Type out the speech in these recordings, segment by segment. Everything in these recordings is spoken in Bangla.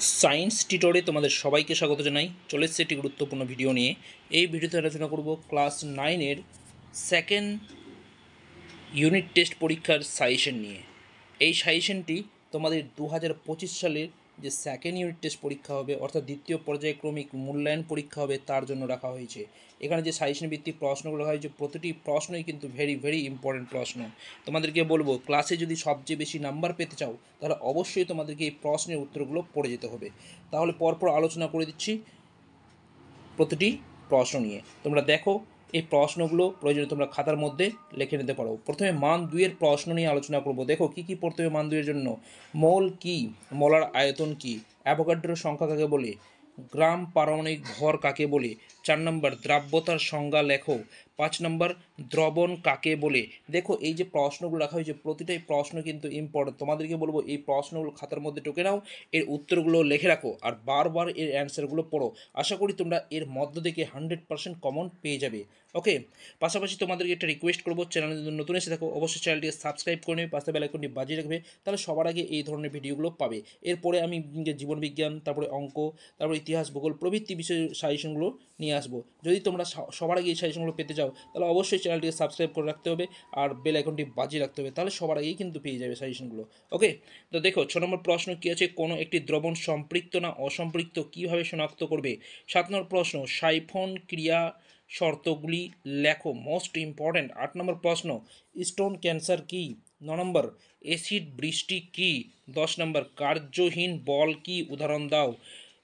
সায়েন্স টিউটোরে তোমাদের সবাইকে স্বাগত জানাই। চলে এসেছে একটি গুরুত্বপূর্ণ ভিডিও নিয়ে। এই ভিডিওতে আলোচনা করব ক্লাস 9-এর সেকেন্ড ইউনিট টেস্ট পরীক্ষার সাজেশন নিয়ে। এই সাজেশনটি তোমাদের 2025 সালের যে সেকেন্ড ইউনিট টেস্ট পরীক্ষা হবে, অর্থাৎ দ্বিতীয় পর্যায়ক্রমিক মূল্যায়ন পরীক্ষা হবে, তার জন্য রাখা হয়েছে। এখানে যে সাজেশন ভিত্তিক প্রশ্নগুলো রাখা হয়েছে, প্রতিটি প্রশ্নই কিন্তু ভেরি ইম্পর্টেন্ট প্রশ্ন। তোমাদেরকে বলবো, ক্লাসে যদি সবচেয়ে বেশি নাম্বার পেতে চাও, তাহলে অবশ্যই তোমাদেরকে এই প্রশ্নের উত্তরগুলো পড়ে যেতে হবে। তাহলে পরপর আলোচনা করে দিচ্ছি প্রতিটি প্রশ্ন নিয়ে। তোমরা দেখো, এই প্রশ্নগুলো প্রয়োজনে তোমরা খাতার মধ্যে লিখে নিতে পারো। প্রথমে মান 2-এর প্রশ্ন নিয়ে আলোচনা করব। দেখো কী কী পড়তে হবে মান 2-এর জন্য। মোল কি, মোলার আয়তন কি, অ্যাভোগাড্রোর সংখ্যা কাকে বলে, গ্রাম পারমাণবিক ভর কাকে বলে, 4 নম্বর দ্রাব্যতার সংজ্ঞা লেখো, 5 নম্বর দ্রবণ কাকে বলে। দেখো এই যে প্রশ্নগুলো রাখা হয়েছে, প্রতিটাই প্রশ্ন কিন্তু ইম্পর্টেন্ট। তোমাদেরকে বলবো এই প্রশ্নগুলো খাতার মধ্যে টুকে নাও, এর উত্তরগুলো লিখে রাখো আর বারবার এর অ্যান্সারগুলো পড়ো। আশা করি তোমরা এর মধ্য থেকে 100% কমন পেয়ে যাবে। ওকে, পাশাপাশি তোমাদেরকে একটা রিকোয়েস্ট করবো, চ্যানেলে যদি নতুন এসে থাকো অবশ্যই চ্যানেলটিকে সাবস্ক্রাইব করে নেবে, পাশে বেল আইকনটি বাজিয়ে রাখবে, তাহলে সবার আগে এই ধরনের ভিডিওগুলো পাবে। এরপরে আমি জীবন বিজ্ঞান, তারপরে অঙ্ক, তারপরে ইতিহাস, ভূগোল প্রভৃতি বিষয়ের সাজেশনগুলো নিয়ে আসবো। যদি তোমরা সবার আগে এই সাজেশনগুলো পেতে চাও, তাহলে অবশ্যই চ্যানেলটিকে সাবস্ক্রাইব করে রাখতে হবে আর বেল আইকনটি বাজিয়ে রাখতে হবে, তাহলে সবার আগেই কিন্তু পেয়ে যাবে সাজেশনগুলো। ওকে, তো দেখো 6 নম্বর প্রশ্ন কী আছে, কোনো একটি দ্রবণ সম্পৃক্ত না অসম্পৃক্ত কীভাবে শনাক্ত করবে। 7 নম্বর প্রশ্ন, সাইফন ক্রিয়া শর্তগুলি লেখো, মোস্ট ইম্পর্ট্যান্ট। 8 নম্বর প্রশ্ন, স্টোন ক্যান্সার কি। 9 নম্বর, অ্যাসিড বৃষ্টি কি। 10 নম্বর, কার্যহীন বল কি, উদাহরণ দাও।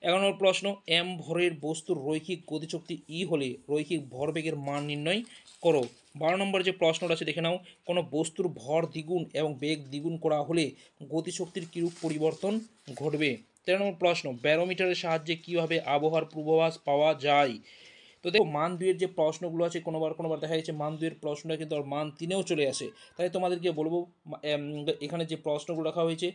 11 নম্বর প্রশ্ন, এম ভরের বস্তুর রৈখিক গতিশক্তি ই হলে রৈখিক ভরবেগের মান নির্ণয় করো। 12 নম্বর যে প্রশ্নটা আছে দেখে নাও, কোনো বস্তুর ভর দ্বিগুণ এবং বেগ দ্বিগুণ করা হলে গতিশক্তির কিরূপ পরিবর্তন ঘটবে। 13 নম্বর প্রশ্ন, ব্যারোমিটারের সাহায্যে কীভাবে আবহাওয়ার পূর্বাভাস পাওয়া যায়। তো দেখো মান 2-এর যে প্রশ্নগুলো আছে, কোনোবার দেখা যাচ্ছে মান 2-এর প্রশ্নটা কিন্তু আর মান 3-এও চলে আসে। তাই তোমাদেরকে বলবো, এখানে যে প্রশ্নগুলো রাখা হয়েছে,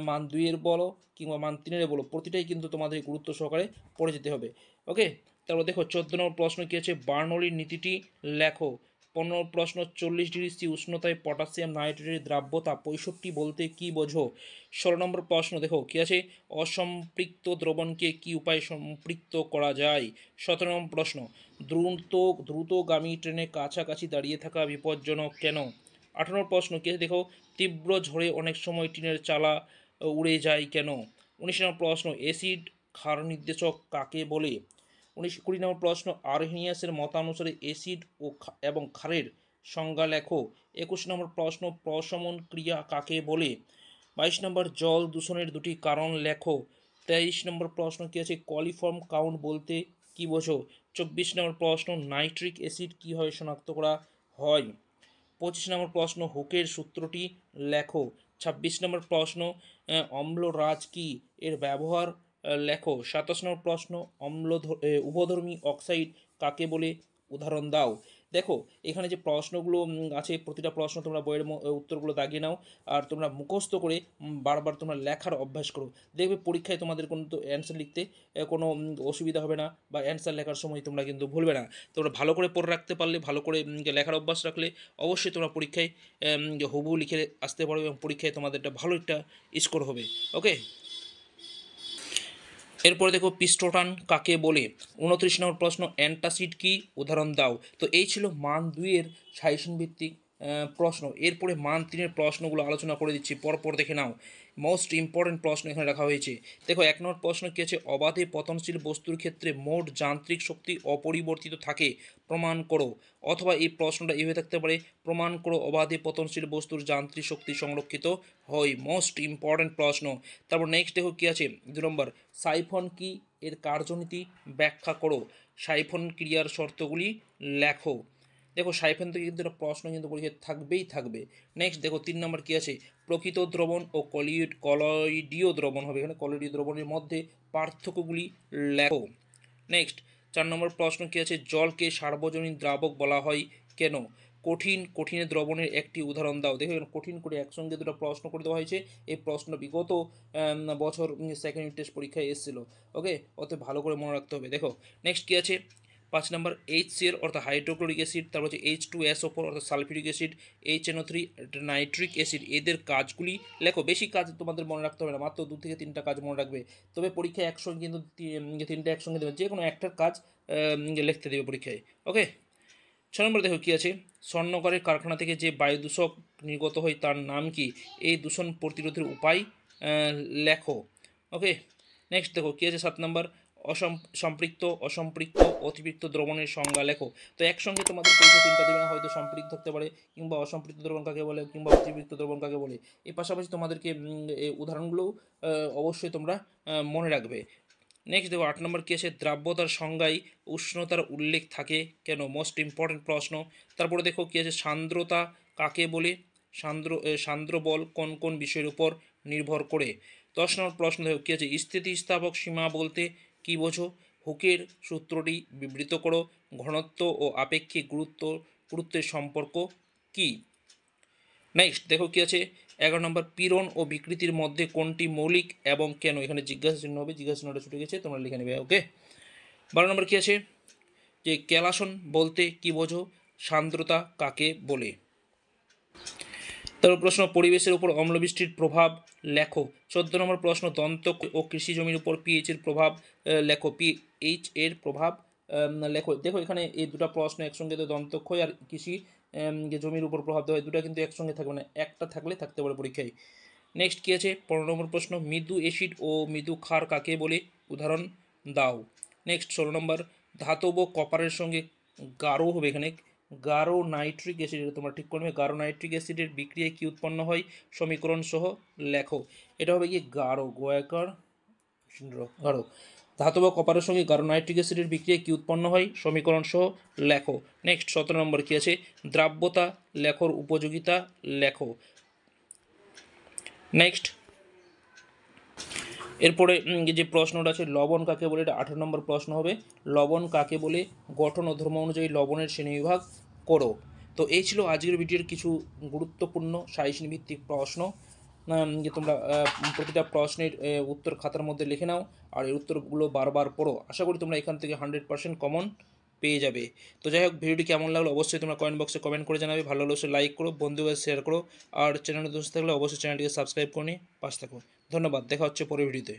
মান 2-এর বলো কিংবা মান 3-এর বলো, প্রতিটাই কিন্তু তোমাদের গুরুত্ব সহকারে পড়ে যেতে হবে। ওকে, তারপর দেখো 14 নম্বর প্রশ্ন কী আছে, বার্নৌলির নীতিটি লেখো। 15 নম্বর প্রশ্ন, 40°C উষ্ণতায় পটাশিয়াম নাইট্রেটের দ্রাব্যতা 65 বলতে কী বোঝো। 16 নম্বর প্রশ্ন দেখো কী আছে, অসম্পৃক্ত দ্রবণকে কী উপায়ে সম্পৃক্ত করা যায়। 17 নম্বর প্রশ্ন, দ্রুতগামী ট্রেনে কাছাকাছি দাঁড়িয়ে থাকা বিপজ্জনক কেন। 18 নম্বর প্রশ্ন কী আছে দেখো, তীব্র ঝড়ে অনেক সময় টিনের চালা উড়ে যায় কেন। 19 নম্বর প্রশ্ন, অ্যাসিড ক্ষার নির্দেশক কাকে বলে। 20 নম্বর প্রশ্ন, আরহেনিয়াসের মতানুসারে অ্যাসিড এবং ক্ষারের সংজ্ঞা লেখো। 21 নম্বর প্রশ্ন, প্রশমন ক্রিয়া কাকে বলে। 22 নম্বর, জল দূষণের দুটি কারণ লেখো। 23 নম্বর প্রশ্ন কী আছে, কলিফর্ম কাউন্ট বলতে কী বোঝো। 24 নম্বর প্রশ্ন, নাইট্রিক অ্যাসিড কীভাবে শনাক্ত করা হয়। 25 নম্বর প্রশ্ন, হুকের সূত্রটি লেখো। 26 নম্বর প্রশ্ন, অম্লরাজ কি, এর ব্যবহার লেখো। 27 নম্বর প্রশ্ন, উভধর্মী অক্সাইড কাকে বলে, উদাহরণ দাও। দেখো এখানে যে প্রশ্নগুলো আছে, প্রতিটা প্রশ্ন তোমরা বইয়ের উত্তরগুলো দাগিয়ে নাও আর তোমরা মুখস্থ করে বারবার তোমরা লেখার অভ্যাস করো। দেখবে পরীক্ষায় তোমাদের কিন্তু অ্যান্সার লিখতে কোনো অসুবিধা হবে না, বা অ্যান্সার লেখার সময় তোমরা কিন্তু ভুলবে না। তোমরা ভালো করে পড়ে রাখতে পারলে, ভালো করে লেখার অভ্যাস রাখলে অবশ্যই তোমরা পরীক্ষায় হুবহু লিখে আসতে পারবে এবং পরীক্ষায় তোমাদের একটা ভালো একটা স্কোর হবে। ওকে, এরপরে দেখো পিস্টোটান কাকে বলে। 29 নম্বর প্রশ্ন, অ্যান্টাসিড কি, উদাহরণ দাও। তো এই ছিল মান 2-এর সাজেশন ভিত্তিক প্রশ্ন। এরপরে মান 3-এর প্রশ্নগুলো আলোচনা করে দিচ্ছি, পরপর দেখে নাও। মোস্ট ইম্পর্টেন্ট প্রশ্ন এখানে রাখা হয়েছে। দেখো 1 নম্বর প্রশ্ন কী আছে, অবাধে পতনশীল বস্তুর ক্ষেত্রে মোট যান্ত্রিক শক্তি অপরিবর্তিত থাকে, প্রমাণ করো। অথবা এই প্রশ্নটা এভাবে থাকতে পারে, প্রমাণ করো অবাধে পতনশীল বস্তুর যান্ত্রিক শক্তি সংরক্ষিত হয়। মোস্ট ইম্পর্টেন্ট প্রশ্ন। তারপর নেক্সট দেখো কী আছে, 2 নম্বর, সাইফন কি, এর কার্যনীতি ব্যাখ্যা করো। সাইফন ক্রিয়ার শর্তগুলি লেখো। দেখো সাইফন থেকে কিন্তু একটা প্রশ্ন কিন্তু পরীক্ষায় থাকবে। নেক্সট দেখো 3 নম্বর কী আছে, প্রকৃত দ্রবণ ও কলয়েডীয় দ্রবণ হবে, এখানে কলয়েডীয় দ্রবণের মধ্যে পার্থক্যগুলি লেখো। নেক্সট 4 নম্বর প্রশ্ন কী আছে, জলকে সার্বজনীন দ্রাবক বলা হয় কেন। কঠিন দ্রবণের একটি উদাহরণ দাও। দেখো কঠিন করে একসঙ্গে দুটো প্রশ্ন করে দেওয়া হয়েছে। এই প্রশ্ন বিগত বছর সেকেন্ড টেস্ট পরীক্ষায় এসেছিলো। ওকে, অত ভালো করে মনে রাখতে হবে। দেখো নেক্সট কী আছে, 5 নম্বর HCl অর্থাৎ হাইড্রোক্লোরিক অ্যাসিড, তারপর হচ্ছে H2SO4 অর্থাৎ sulphuric acid, HNO3 nitric acid, এদের কাজগুলি লেখো। বেশি কাজ তোমাদের মনে রাখতে হবে না, মাত্র 2 থেকে 3টা কাজ মনে রাখবে। তবে পরীক্ষায় একসঙ্গে কিন্তু 3টে একসঙ্গে দেবে, যে কোনো একটার কাজ লিখতে দেবে পরীক্ষায়। ওকে, 6 নম্বর দেখো কী আছে, স্বর্ণকারের কারখানা থেকে যে বায়ু দূষক নির্গত হয় তার নাম কি? এই দূষণ প্রতিরোধের উপায় লেখো। ওকে, নেক্সট দেখো কী আছে 7 নম্বর, সম্পৃক্ত, অসম্পৃক্ত, অতিরিক্ত দ্রবণের সংজ্ঞা লেখো। তো একসঙ্গে তোমাদের পরীক্ষা 3টা দেবে না, হয়তো সম্পৃক্ত থাকতে পারে, কিংবা অসম্পৃক্ত দ্রবণ কাকে বলে, কিংবা অতিরিক্ত দ্রবণ কাকে বলে। এর পাশাপাশি তোমাদেরকে এই উদাহরণগুলোও অবশ্যই তোমরা মনে রাখবে। নেক্সট দেখো 8 নম্বর কী আছে, দ্রাব্যতার সংজ্ঞায় উষ্ণতার উল্লেখ থাকে কেন? মোস্ট ইম্পর্টেন্ট প্রশ্ন। তারপরে দেখো কী আছে, সান্দ্রতা কাকে বলে? সান্দ্র বল কোন কোন বিষয়ের উপর নির্ভর করে? 10 নম্বর প্রশ্ন দেখো কী আছে, স্থিতিস্থাপক সীমা বলতে কী বোঝো? হুকের সূত্রটি বিবৃত করো। ঘনত্ব ও আপেক্ষিক গুরুত্বের সম্পর্ক কী? নেক্সট দেখো কী আছে 11 নম্বর, পীড়ন ও বিকৃতির মধ্যে কোনটি মৌলিক এবং কেন? এখানে জিজ্ঞাসা চিহ্ন হবে, জিজ্ঞাসা চিহ্নটা ছুটে গেছে, তোমরা লিখে নেবে। ওকে, 12 নম্বর কী আছে, যে ক্যালাসন বলতে কী বোঝো? সান্দ্রতা কাকে বলে? তারপর প্রশ্ন, পরিবেশের উপর অম্লবৃষ্টির প্রভাব লেখো। 14 নম্বর প্রশ্ন, দন্ত ও কৃষি জমির উপর পিএইচ এর প্রভাব লেখো। পিএইচ এর প্রভাব লেখো। দেখো এখানে এই দুটো প্রশ্ন একসঙ্গে, তো দন্তক্ষয় আর কৃষি জমির উপর প্রভাব দেওয়া হয়, দুটো কিন্তু একসঙ্গে থাকবে না, একটা থাকলে থাকতে পারে পরীক্ষায়। নেক্সট কী আছে 15 নম্বর প্রশ্ন, মৃদু অ্যাসিড ও মৃদু ক্ষার কাকে বলে? উদাহরণ দাও। নেক্সট 16 নম্বর, ধাতব কপারের সঙ্গে গাঢ় হবে, এখানে গাঢ় নাইট্রিক অ্যাসিড, তোমরা ঠিক করবে। গাঢ় নাইট্রিক অ্যাসিডের বিক্রিয়ায় কী উৎপন্ন হয়? সমীকরণ সহ লেখো। এটা হবে কি গাঢ়, গোয়াকার গাঢ়। ধাতব কপারের সঙ্গে গাঢ় নাইট্রিক অ্যাসিডের বিক্রিয়ায় কী উৎপন্ন হয়? সমীকরণ সহ লেখো। নেক্সট 17 নম্বর কী আছে, দ্রাব্যতা লেখোর উপযোগিতা লেখো। নেক্সট এরপরে যে প্রশ্নটা আছে, লবণ কাকে বলে? এটা 18 নম্বর প্রশ্ন হবে। লবণ কাকে বলে? গঠন ও ধর্ম অনুযায়ী লবণের শ্রেণীবিভাগ করো। তো এই ছিল আজকের ভিডিওর কিছু গুরুত্বপূর্ণ সাজেশন ভিত্তিক প্রশ্ন, যে তোমরা প্রতিটা প্রশ্নের উত্তর খাতার মধ্যে লিখে নাও, আর এই উত্তরগুলো বারবার পড়ো। আশা করি তোমরা এখান থেকে 100% কমন পেয়ে যাবে। তো যাই হোক, ভিডিওটি কেমন লাগলো অবশ্যই তোমরা কমেন্ট বক্সে কমেন্ট করে জানাবে। ভালো লাগলে অবশ্যই লাইক করো, বন্ধুদের শেয়ার করো, আর চ্যানেলে দোষ থাকলে অবশ্যই চ্যানেলটিকে সাবস্ক্রাইব করে নিয়ে পাশে থাকো। ধন্যবাদ, দেখা হচ্ছে পরের ভিডিওতে।